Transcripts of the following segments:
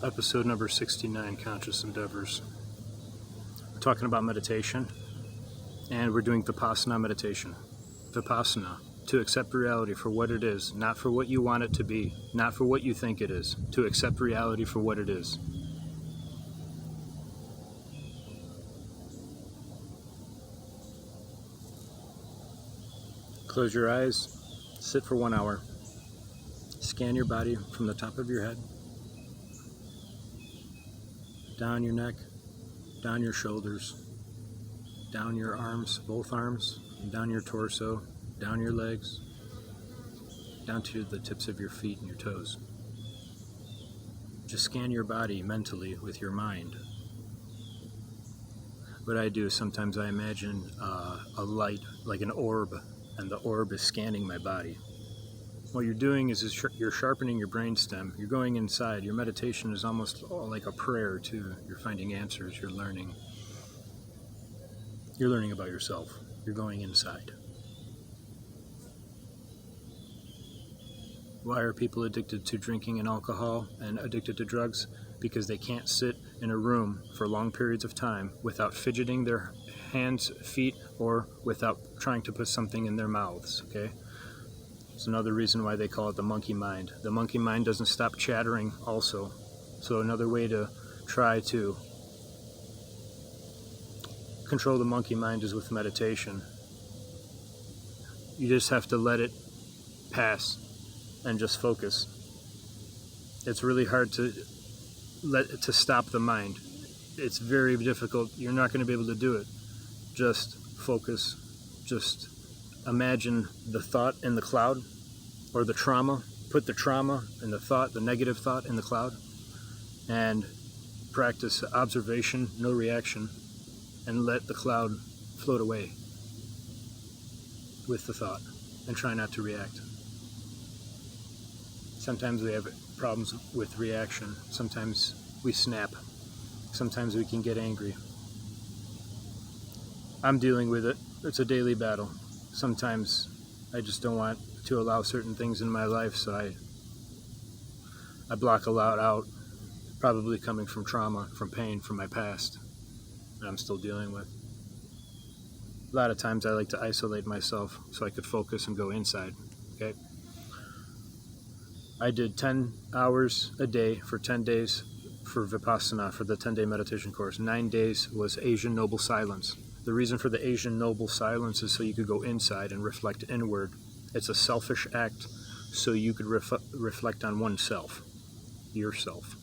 Episode number 69, Conscious Endeavors. We're talking about meditation, and we're doing Vipassana meditation. Vipassana, to accept reality for what it is, not for what you want it to be, not for what you think it is, to accept reality for what it is. Close your eyes, sit for 1 hour, scan your body from the top of your head, down your neck, down your shoulders, down your arms, both arms, down your torso, down your legs, down to the tips of your feet and your toes. Just scan your body mentally with your mind. What I do is sometimes I imagine a light, like an orb, and the orb is scanning my body. What you're doing is you're sharpening your brainstem. You're going inside. Your meditation is almost like a prayer too. You're finding answers. You're learning. You're learning about yourself. You're going inside. Why are people addicted to drinking and alcohol and addicted to drugs? Because they can't sit in a room for long periods of time without fidgeting their hands, feet, or without trying to put something in their mouths, okay? It's another reason why they call it the monkey mind. The monkey mind doesn't stop chattering also. So another way to try to control the monkey mind is with meditation. You just have to let it pass and just focus. It's really hard to stop the mind. It's very difficult. You're not going to be able to do it. Just focus. Just imagine the thought in the cloud, or the trauma. Put the trauma and the thought, the negative thought, in the cloud, and practice observation, no reaction, and let the cloud float away with the thought, and try not to react. Sometimes we have problems with reaction. Sometimes we snap. Sometimes we can get angry. I'm dealing with it. It's a daily battle. Sometimes I just don't want to allow certain things in my life, so I block a lot out, probably coming from trauma, from pain, from my past, that I'm still dealing with. A lot of times I like to isolate myself so I could focus and go inside, okay? I did 10 hours a day for 10 days for Vipassana, for the 10-day meditation course. 9 days was Asian Noble Silence. The reason for the Asian Noble Silence is so you could go inside and reflect inward. It's a selfish act so you could reflect on oneself, yourself.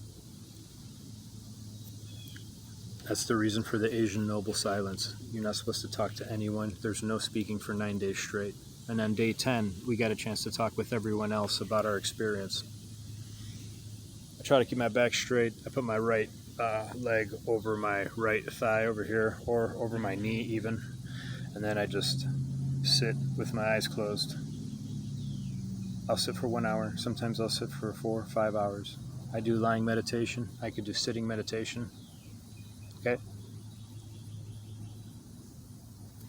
That's the reason for the Asian Noble Silence. You're not supposed to talk to anyone. There's no speaking for 9 days straight. And on day 10, we got a chance to talk with everyone else about our experience. I try to keep my back straight. I put my right leg over my right thigh over here, or over my knee even. And then I just sit with my eyes closed. I'll sit for 1 hour. Sometimes I'll sit for 4 or 5 hours. I do lying meditation. I could do sitting meditation. Okay?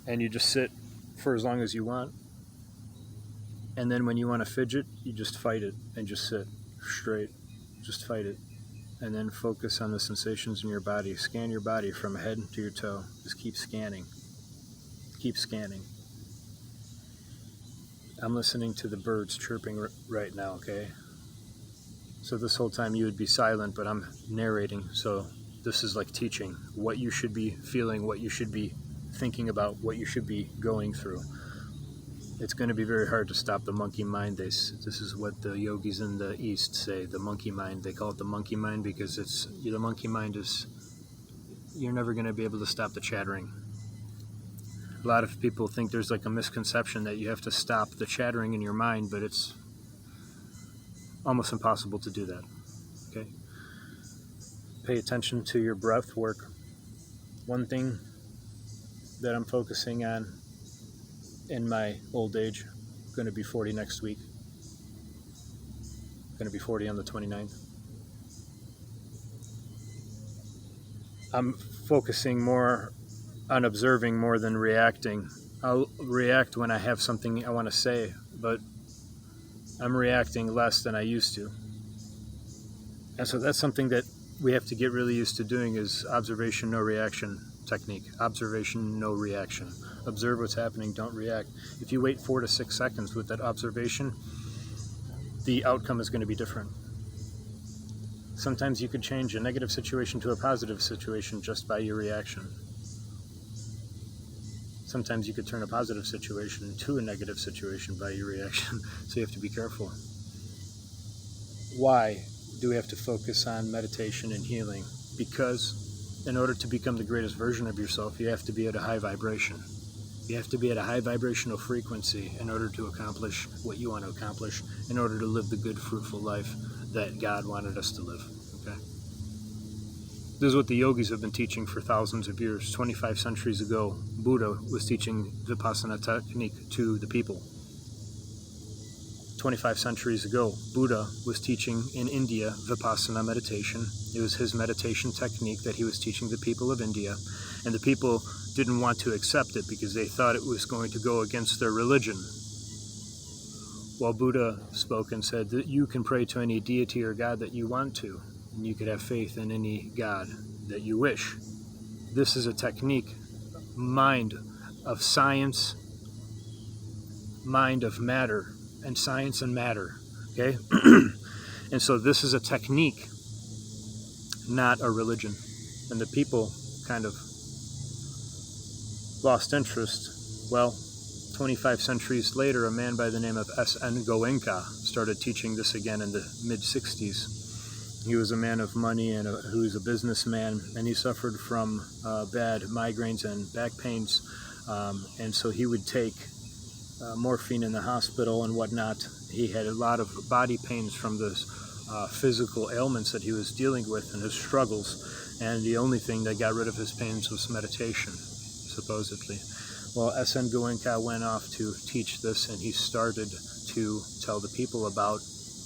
And you just sit for as long as you want. And then when you want to fidget, you just fight it and just sit straight. Just fight it. And then focus on the sensations in your body. Scan your body from head to your toe. Just keep scanning. Keep scanning. I'm listening to the birds chirping right now, okay? So this whole time you would be silent, but I'm narrating. So this is like teaching what you should be feeling, what you should be thinking about, what you should be going through. It's going to be very hard to stop the monkey mind. This is what the yogis in the East say, the monkey mind. They call it the monkey mind because the monkey mind is, you're never going to be able to stop the chattering. A lot of people think there's like a misconception that you have to stop the chattering in your mind, but it's almost impossible to do that, okay? Pay attention to your breath work. One thing that I'm focusing on in my old age, going to be 40 next week, going to be 40 on the 29th. I'm focusing more on observing more than reacting. I'll react when I have something I want to say, but I'm reacting less than I used to. And so that's something that we have to get really used to doing is observation, no reaction technique. Observation, no reaction. Observe what's happening, don't react. If you wait 4 to 6 seconds with that observation, the outcome is going to be different. Sometimes you could change a negative situation to a positive situation just by your reaction. Sometimes you could turn a positive situation into a negative situation by your reaction. So you have to be careful. Why do we have to focus on meditation and healing? Because in order to become the greatest version of yourself, you have to be at a high vibration. You have to be at a high vibrational frequency in order to accomplish what you want to accomplish, in order to live the good, fruitful life that God wanted us to live. Okay? This is what the yogis have been teaching for thousands of years. 25 centuries ago, Buddha was teaching Vipassana technique to the people. 25 centuries ago, Buddha was teaching in India Vipassana meditation. It was his meditation technique that he was teaching the people of India, and the people didn't want to accept it because they thought it was going to go against their religion. While Buddha spoke and said that you can pray to any deity or God that you want to, and you could have faith in any God that you wish. This is a technique, mind of science, mind of matter, and science and matter, okay? And so this is a technique, not a religion. And the people kind of lost interest. Well, 25 centuries later, a man by the name of S.N. Goenka started teaching this again in the mid-60s. He was a man of money and who was a businessman, and he suffered from bad migraines and back pains. And so he would take morphine in the hospital and whatnot. He had a lot of body pains from the physical ailments that he was dealing with and his struggles, and the only thing that got rid of his pains was meditation, supposedly. Well, S.N. Goenka went off to teach this, and he started to tell the people about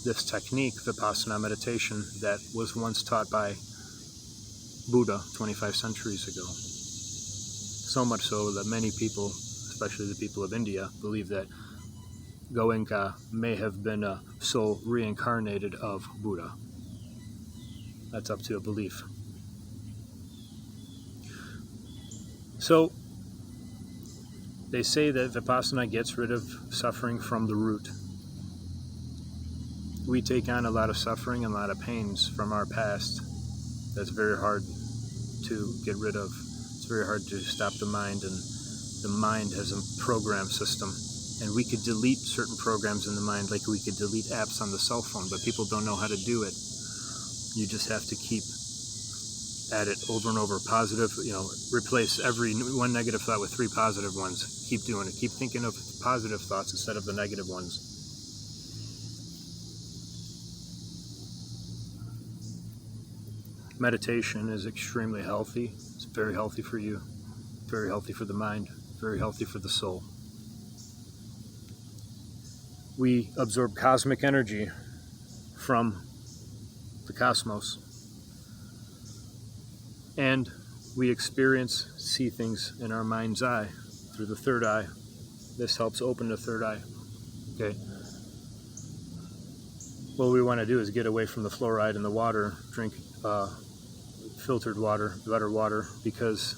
this technique, Vipassana meditation, that was once taught by Buddha 25 centuries ago. So much so that many people, especially the people of India, believe that Goenka may have been a soul reincarnated of Buddha. That's up to a belief. So, they say that Vipassana gets rid of suffering from the root. We take on a lot of suffering and a lot of pains from our past. That's very hard to get rid of. It's very hard to stop the mind, and the mind has a program system. And we could delete certain programs in the mind, like we could delete apps on the cell phone, but people don't know how to do it. You just have to keep at it over and over. Positive, replace every one negative thought with 3 positive ones. Keep doing it. Keep thinking of positive thoughts instead of the negative ones. Meditation is extremely healthy. It's very healthy for you, very healthy for the mind, very healthy for the soul. We absorb cosmic energy from the cosmos, and we see things in our mind's eye through the third eye. This helps open the third eye. Okay. What we want to do is get away from the fluoride in the water, drink filtered water, better water, because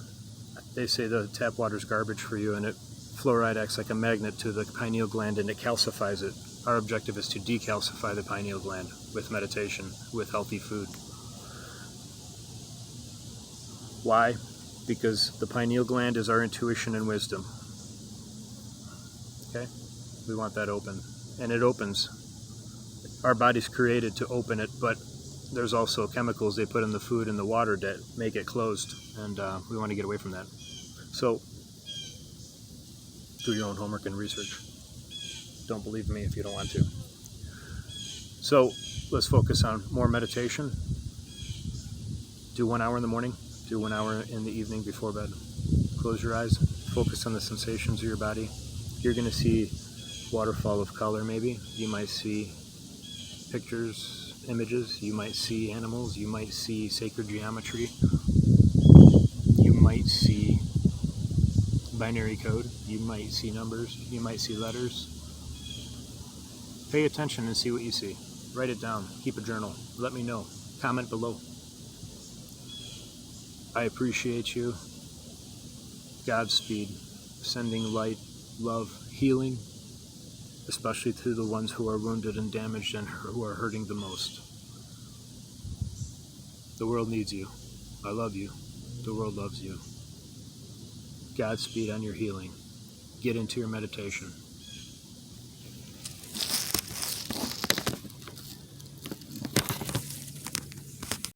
they say the tap water is garbage for you, and fluoride acts like a magnet to the pineal gland and it calcifies it. Our objective is to decalcify the pineal gland with meditation, with healthy food. Why? Because the pineal gland is our intuition and wisdom. Okay? We want that open. And it opens. Our body's created to open it, but there's also chemicals they put in the food and the water that make it closed, and we want to get away from that. So, do your own homework and research. Don't believe me if you don't want to. So, let's focus on more meditation. Do 1 hour in the morning. Do 1 hour in the evening before bed. Close your eyes. Focus on the sensations of your body. You're going to see waterfall of color, maybe. You might see pictures, images. You might see animals. You might see sacred geometry. You might see binary code. You might see numbers. You might see letters. Pay attention and see what you see. Write it down. Keep a journal. Let me know. Comment below. I appreciate you. Godspeed. Sending light, love, healing, especially to the ones who are wounded and damaged and who are hurting the most. The world needs you. I love you. The world loves you. Godspeed on your healing. Get into your meditation.